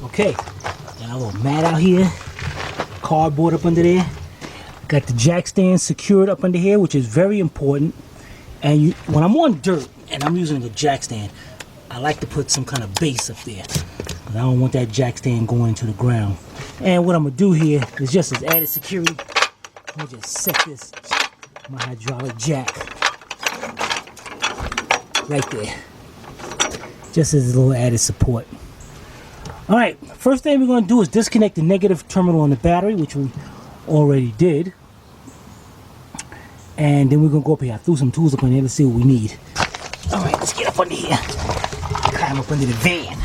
Okay, got a little mat out here, cardboard up under there. Got the jack stand secured up under here, which is very important. And when I'm on dirt and I'm using a jack stand, I like to put some kind of base up there. I don't want that jack stand going into the ground. And what I'm gonna do here is just as added security, I'm gonna just set this, my hydraulic jack, right there. Just as a little added support. All right, first thing we're gonna do is disconnect the negative terminal on the battery, which we already did. And then we're gonna go up here. I threw some tools up in there. Let's see what we need. All right, let's get up under here. Climb up under the van.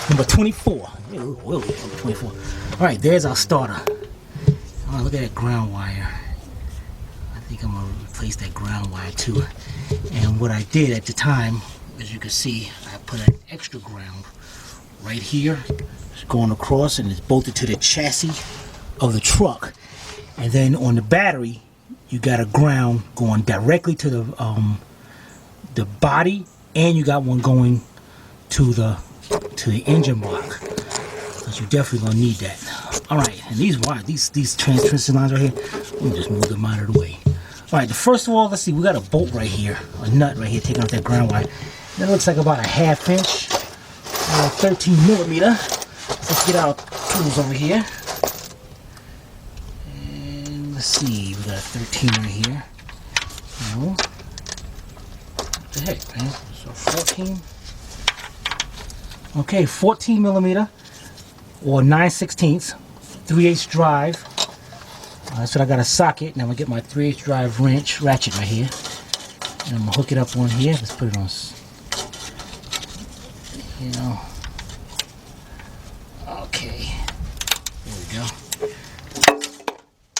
Number 24. Number 24. All right, there's our starter. All right, look at that ground wire. I think I'm gonna replace that ground wire too. And what I did at the time, as you can see, I put an extra ground right here. It's going across and it's bolted to the chassis of the truck. And then on the battery, you got a ground going directly to the body, and you got one going to the engine block. But you definitely gonna need that. All right, and these wires, these transmission lines right here, let me just move them out of the way. All right, first of all, let's see, we got a bolt right here, a nut right here taking off that ground wire. That looks like about a 1/2 inch, 13 millimeter. Let's get our tools over here. And let's see, we got a 13 right here. No. What the heck, man? So 14. Okay, 14 millimeter or 9/16, 3/8 drive. That's what I got a socket, and I'm gonna get my 3/8 drive ratchet right here. And I'm gonna hook it up on here. Let's put it on, you know. Okay, there we go.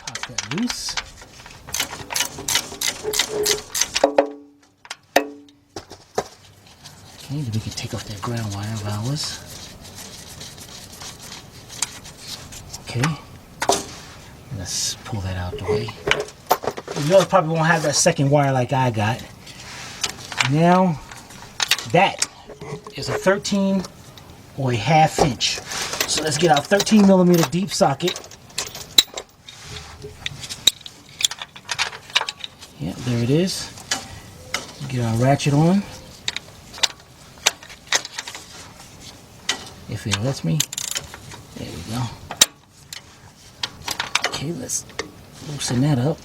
Pop that loose. Okay, then we can take off that ground wire of ours. Okay, let's pull that out the way. You probably won't have that second wire like I got. Now, that is a 13 or a 1/2 inch. So let's get our 13 millimeter deep socket. Yep, there it is. Get our ratchet on. If it lets me. There we go. Okay, let's loosen that up.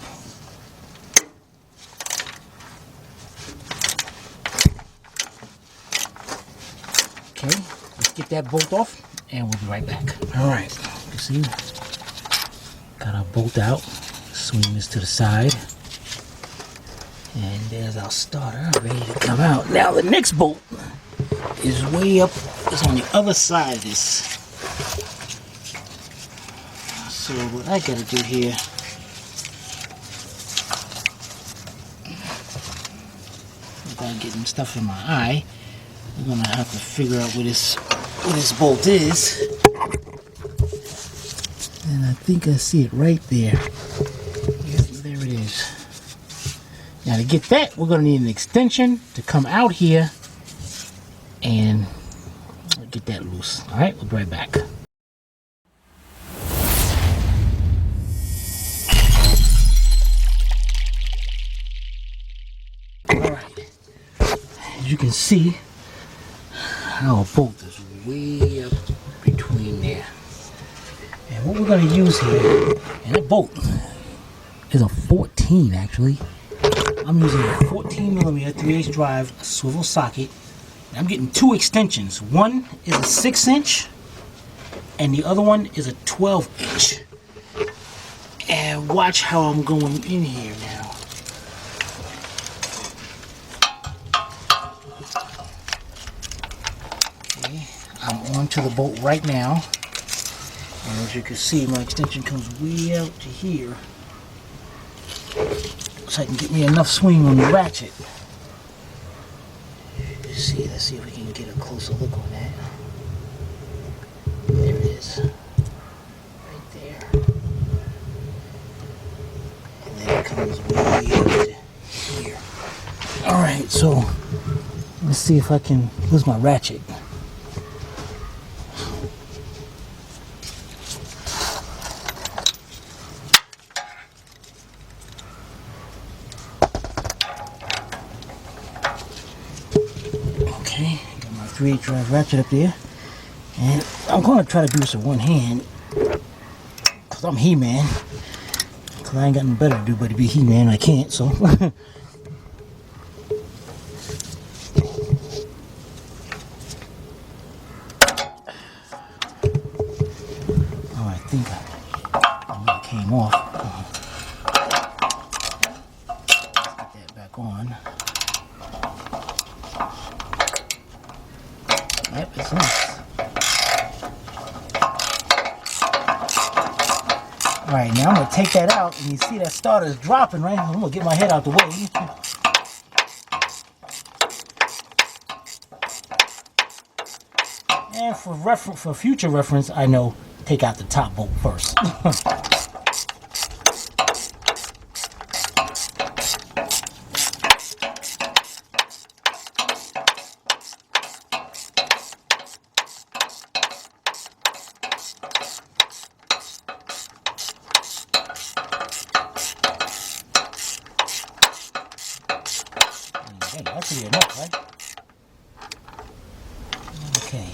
Okay, let's get that bolt off and we'll be right back. All right, you see, got our bolt out. Swing this to the side. And there's our starter ready to come out. Now the next bolt is way up, it's on the other side of this. So what I gotta do here, without getting stuff in my eye, we're gonna have to figure out where this bolt is. And I think I see it right there. Yes, there it is. Now to get that, we're gonna need an extension to come out here and get that loose. All right, we'll be right back. All right, as you can see, our bolt is way up between there. And what we're gonna use here, and that bolt is a 14 actually. I'm using a 14 millimeter 3/8 drive swivel socket. I'm getting two extensions. One is a 6-inch and the other one is a 12-inch. And watch how I'm going in here now. Okay, I'm onto the bolt right now. And as you can see, my extension comes way out to here. So I can get me enough swing on the ratchet. Let's see if we can get a closer look on that. There it is. Right there. And then it comes way up to here. Alright, so let's see if I can lose my ratchet. 3/8 drive ratchet up there. And I'm going to try to do this with one hand. Because I'm He-Man. Because I ain't got nothing better to do but to be He-Man. I can't, so. Oh, I think it came off. Let's get that back on. Yep, it's nice. Alright, now I'm going to take that out, and you see that starter is dropping, right? I'm going to get my head out the way. And for future reference, I know, take out the top bolt first. Okay, that should be enough, right? Okay.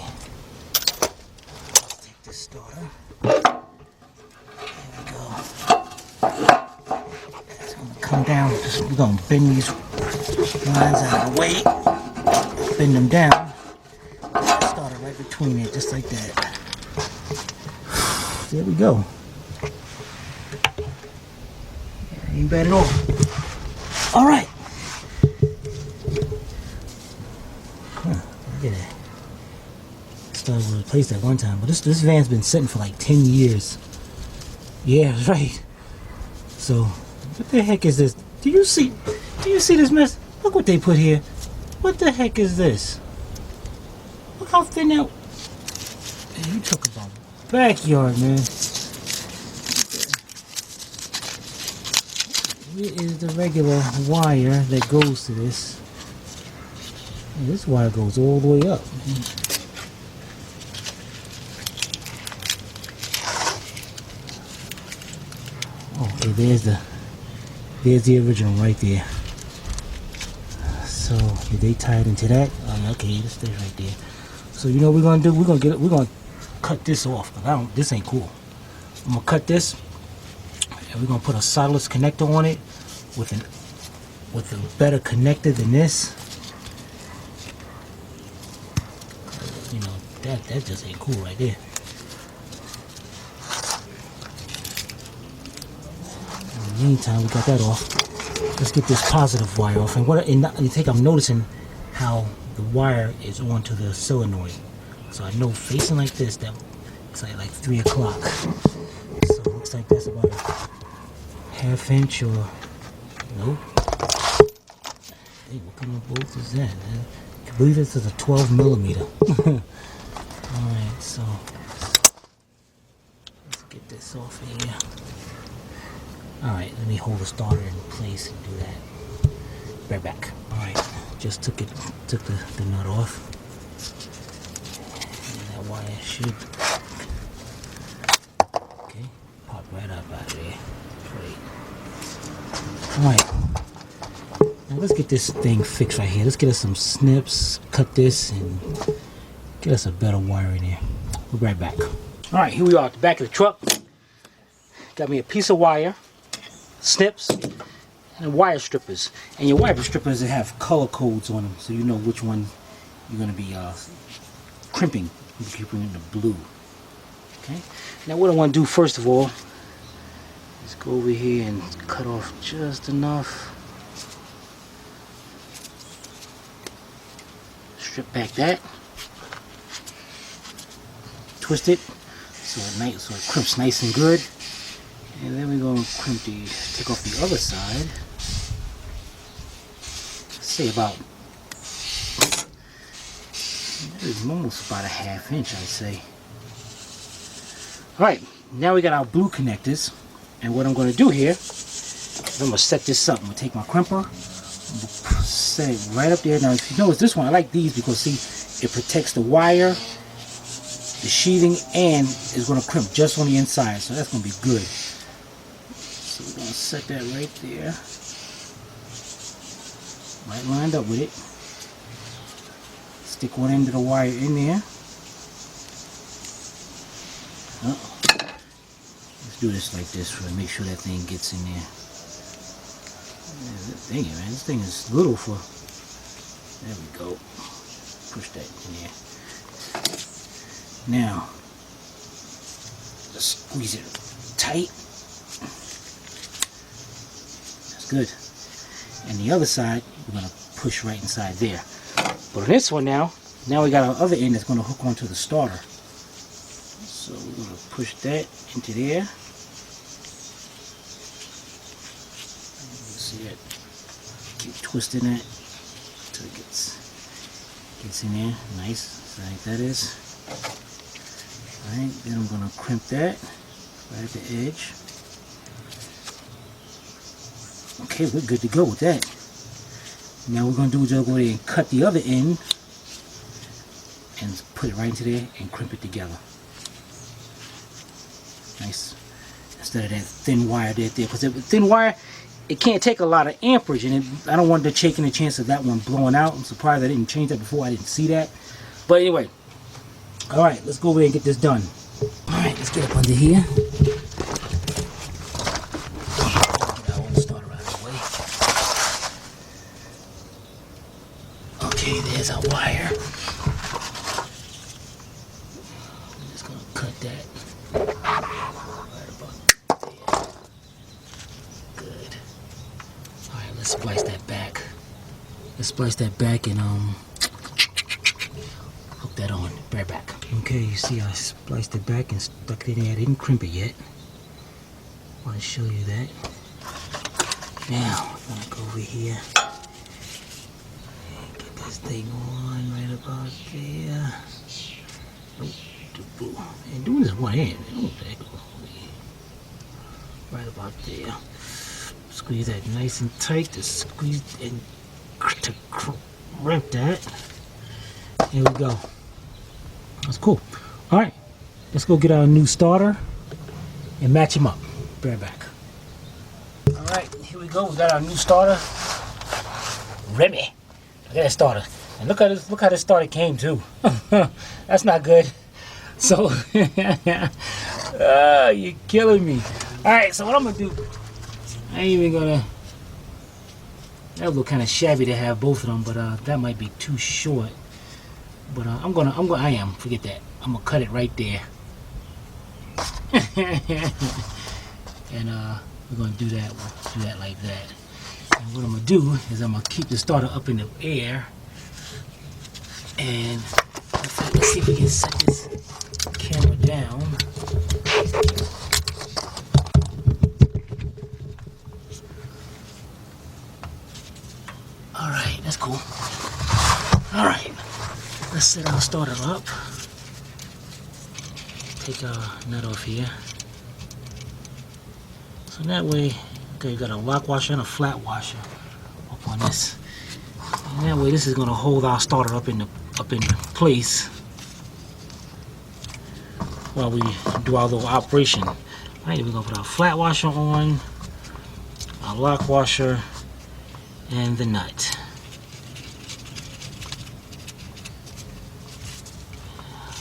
Let's take this starter. There we go. It's going to come down. We're going to bend these lines out of the way. Bend them down. Starter right between it, just like that. There we go. Ain't bad at all. All right. Look at that. Started to replace that one time, but this van's been sitting for like 10 years. Yeah, that's right. So, what the heck is this? Do you see this mess? Look what they put here. What the heck is this? Look how thin that. Man, you talk about backyard, man. Here is the regular wire that goes to this. And this wire goes all the way up. Okay, there's the original right there. So if they tie it into that, okay, this stays right there. So you know what we're gonna do? We're gonna cut this off. Cause this ain't cool. I'm gonna cut this, and we're gonna put a solderless connector on it with a better connector than this. You know that just ain't cool right there. In the meantime, we got that off. Let's get this positive wire off. And I think I'm noticing how the wire is onto the solenoid. So I know facing like this, that looks like 3 o'clock. So it looks like that's about a ½ inch or nope. Hey, what kind of bolt is that? I believe this is a 12 millimeter. Alright, so let's get this off of here. Alright, let me hold the starter in place and do that. Right back. Alright, just took the nut off. And that wire should pop right up out of there. Great. Alright. Now let's get this thing fixed right here. Let's get us some snips, cut this, and get us a better wire in there. We'll be right back. Alright, here we are at the back of the truck. Got me a piece of wire, snips, and wire strippers. And your wire strippers that have color codes on them, so you know which one you're going to be crimping. You're keeping in the blue. Okay. Now what I want to do first of all is go over here and cut off just enough. Strip back that. Twist it so it crimps nice and good. And then we're going to take off the other side. Say about, almost about a ½ inch, I'd say. Alright, now we got our blue connectors. And what I'm going to do here is I'm going to set this up. I'm going to take my crimper, set it right up there. Now if you notice this one, I like these because see, it protects the wire, the sheathing, and it's going to crimp just on the inside. So that's going to be good. So we're going to set that right there. Right lined up with it. Let's stick one end of the wire in there. Let's do this like this to make sure that thing gets in there. Dang it, man, this thing is little for. There we go. Push that in there. Now, just squeeze it tight. That's good. And the other side, we're gonna push right inside there. But this one now we got our other end that's gonna hook onto the starter. So we're gonna push that into there. See that? Keep twisting that until it gets in there. Nice. So like that is. Alright, then I'm gonna crimp that right at the edge. Okay, we're good to go with that. Now we're gonna do is just go ahead and cut the other end and put it right into there and crimp it together. Nice. Instead of that thin wire there, because the thin wire, it can't take a lot of amperage, and I don't want to take any chance of that one blowing out. I'm surprised I didn't change that before. I didn't see that. But anyway, all right, let's go over there and get this done. All right, let's get up under here. Get our own starter out of the way. Okay, there's our wire. I'm just gonna cut that. Let's splice that back. Let's splice that back and hook that on. Right back. Okay, you see I spliced it back and stuck it in there. I didn't crimp it yet. I want to show you that. Now I'm gonna go over here and get this thing on right about there. And doing this one hand. Right about there. Squeeze that nice and tight to squeeze and to crimp that. There we go. That's cool. All right, let's go get our new starter and match him up. Be right back. All right, here we go. We got our new starter. Remy. Look at that starter. And look how this starter came too. That's not good. So, you're killing me. All right, so what I'm gonna do? I ain't even gonna. That would look kind of shabby to have both of them, but that might be too short. But I am. Forget that. I'm gonna cut it right there. And we're gonna do that. We'll do that like that. And what I'm gonna do is I'm gonna keep the starter up in the air. And let's see if we can set this camera down. Alright, that's cool. Alright, let's set our starter up. Take our nut off here. So that way, okay, you got a lock washer and a flat washer up on this. And that way this is gonna hold our starter up in place while we do our little operation. Alright, we're gonna put our flat washer on, our lock washer, and the nut.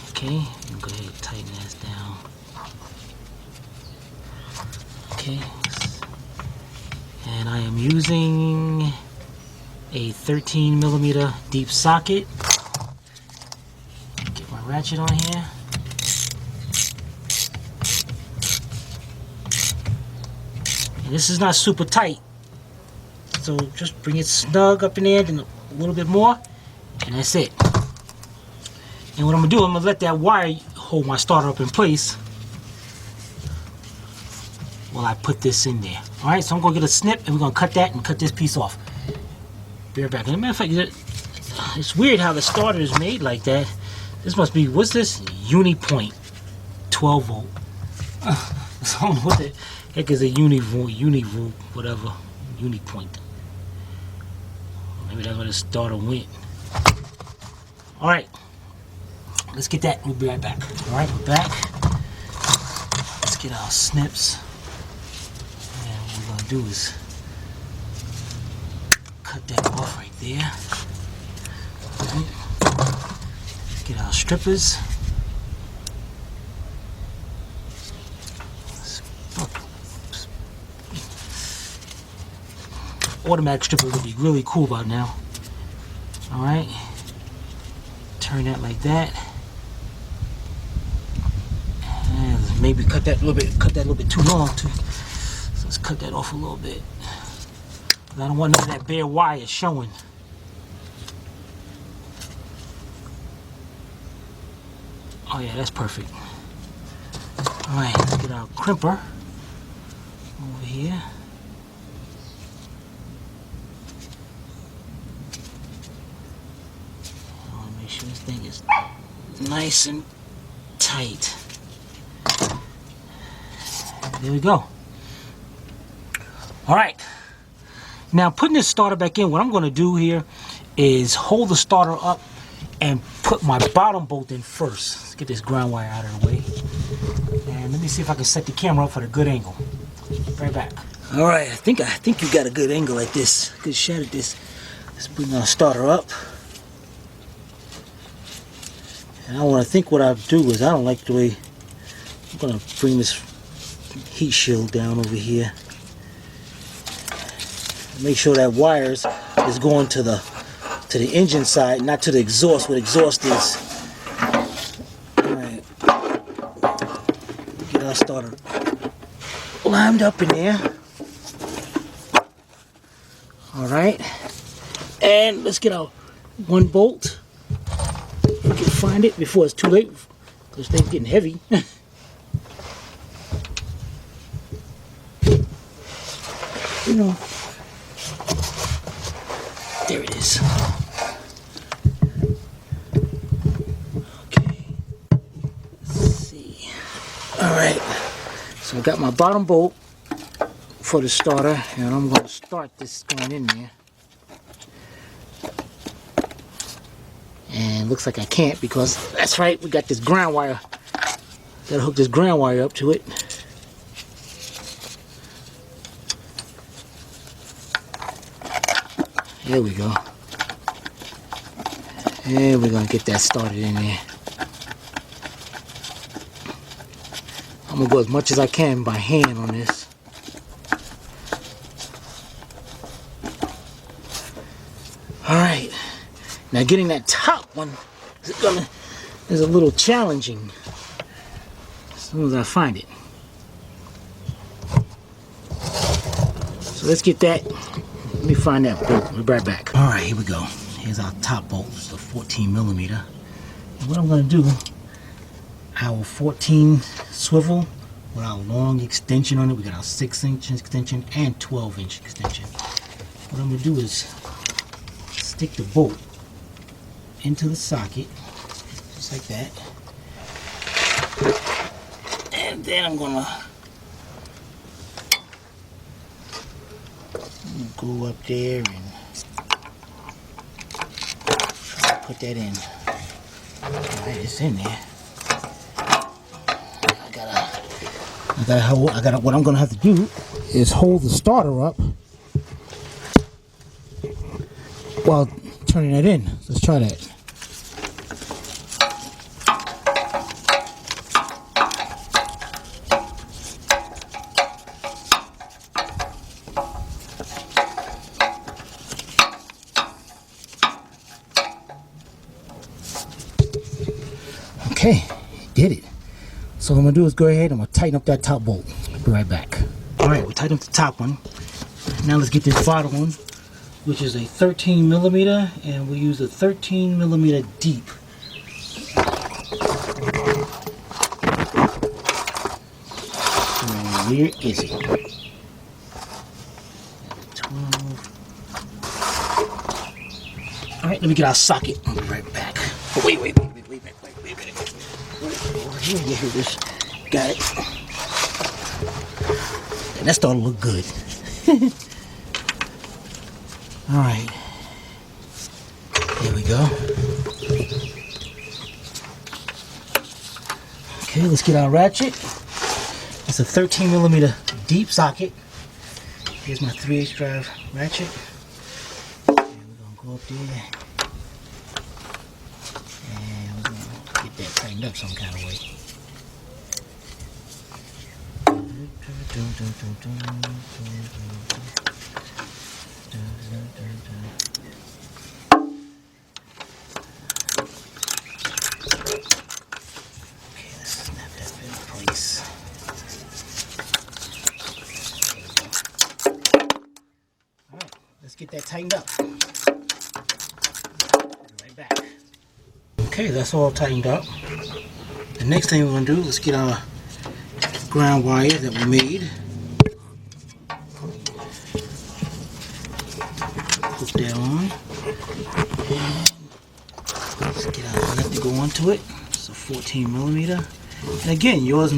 Okay, go ahead and tighten this down. Okay, and I am using a 13mm deep socket. Get my ratchet on here. And this is not super tight. So just bring it snug up in there, then a little bit more, and that's it. And what I'm gonna do, I'm gonna let that wire hold my starter up in place while I put this in there. All right, so I'm gonna get a snip, and we're gonna cut that and cut this piece off. Be right back. As a matter of fact, it's weird how the starter is made like that. This must be, what's this? Unipoint, 12 volt. So I don't know what the heck is a univolt, whatever, Unipoint. Maybe that's where the starter went. All right, let's get that. We'll be right back. All right, we're back. Let's get our snips. And what we're gonna do is cut that off right there. Right. Get our strippers. Automatic stripper would be really cool about now. All right, turn that like that, and maybe cut that a little bit too long too. So let's cut that off a little bit. I don't want none of that bare wire showing. Oh yeah, that's perfect. All right, let's get our crimper over here. I want to make sure this thing is nice and tight. There we go. All right. Now putting this starter back in, what I'm going to do here is hold the starter up and put my bottom bolt in first. Let's get this ground wire out of the way. And let me see if I can set the camera up for the good angle. Right back. All right, I think you got a good angle at this, good shot at this. Let's bring our starter up. And I think what I'll do is, I don't like the way, I'm gonna bring this heat shield down over here. Make sure that wires is going to the engine side, not to the exhaust, where the exhaust is. Alright. Get our starter lined up in there. Alright. And let's get our one bolt. If we can find it before it's too late, because things getting heavy. You know. There it is. Okay. Let's see. Alright. So I got my bottom bolt for the starter, and I'm going to start this going in there. And looks like I can't, because that's right, we got this ground wire. Gotta hook this ground wire up to it. There we go. And we're gonna get that started in there. I'm gonna go as much as I can by hand on this. Alright. Now getting that top one is a little challenging. As soon as I find it. So let's get that. Let me find that bolt. We'll be right back. All right, here we go. Here's our top bolt. It's a 14 millimeter. And what I'm going to do, our 14 swivel with our long extension on it. We got our 6-inch extension and 12-inch extension. What I'm going to do is stick the bolt into the socket, just like that. And then I'm going to go up there and try to put that in. Alright, it's in there. What I'm gonna have to do is hold the starter up while turning it in. Let's try that. Okay, did it. So what I'm gonna do is go ahead and I'm gonna tighten up that top bolt. Be right back. All right, we tightened up the top one. Now let's get this bottom one, which is a 13 millimeter, and we use a 13 millimeter deep. And where is it? 12. All right, let me get our socket. I'll be right back. Oh, wait. Over here, yeah, here it is. Got it. And that started to look good. Alright. There we go. Okay, let's get our ratchet. It's a 13 millimeter deep socket. Here's my 3/8 drive ratchet. And we're gonna go up there. And we're gonna tightened up some kind of way. Okay, let's snap that in place. Alright, let's get that tightened up. Right back. Okay, that's all tightened up. The next thing we're going to do, let's get our ground wire that we made. Put that on. And let's get our nut to go onto it. It's a 14 millimeter. And again, yours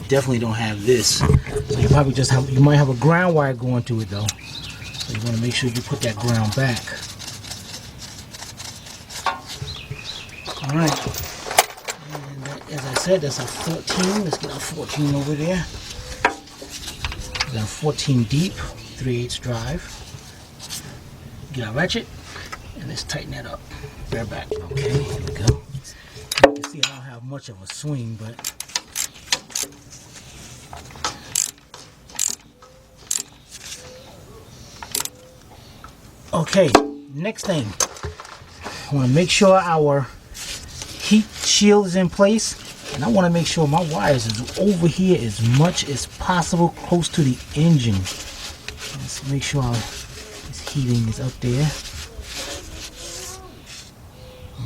definitely don't have this. So you probably just have, you might have a ground wire going to it though. So you want to make sure you put that ground back. Alright. And that, as I said, that's a 14. Let's get our 14 over there. We got a 14 deep, 3/8 drive. Get our ratchet, and let's tighten that up. Bear back. Okay, here we go. You can see I don't have much of a swing, but okay, next thing. I want to make sure our heat shield is in place, and I want to make sure my wires is over here as much as possible, close to the engine. Let's make sure this heating is up there.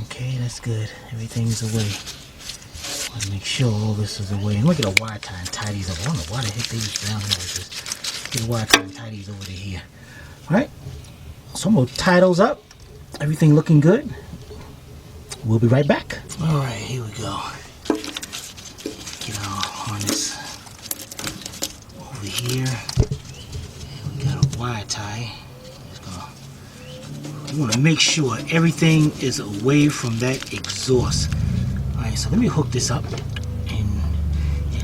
Okay, that's good. Everything's away. I want to make sure all this is away. And look at the wire tie and tie these up. I don't know why the heck they use down here like this. Get the wire tie and tie these over to here. Alright, so I'm going to tie those up. Everything looking good. We'll be right back. Alright, here we go. Get our harness over here. And we got a wire tie. You want to make sure everything is away from that exhaust. Alright, so let me hook this up. And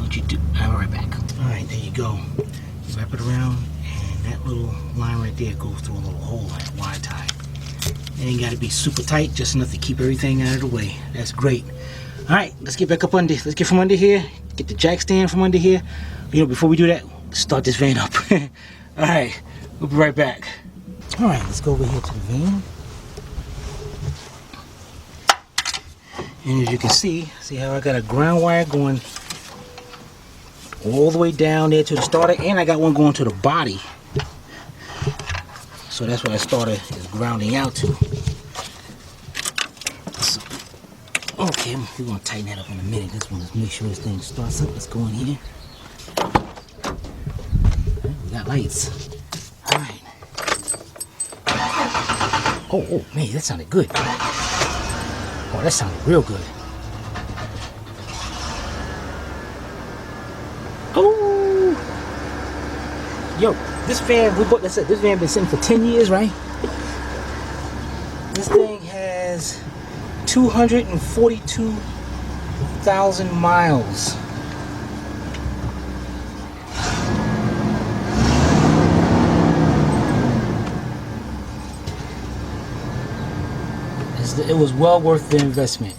what you do, I'll be right back. Alright, there you go. You wrap it around, and that little line right there goes through a little hole like a wire tie. It ain't got to be super tight, just enough to keep everything out of the way. That's great. Alright, let's get back up under. Let's get from under here. Get the jack stand from under here. You know, before we do that, start this van up. Alright, we'll be right back. Alright, let's go over here to the van. And as you can see how I got a ground wire going all the way down there to the starter, and I got one going to the body. So that's what the starter is grounding out to. So, okay, we're going to tighten that up in a minute. Just want to make sure this thing starts up. Let's go in here. Okay, we got lights. Alright. Oh, man, that sounded good. Oh, that sounded real good. Oh! Yo, this van, we bought, this van been sitting for 10 years, right? This thing has 242,000 miles. It was well worth the investment.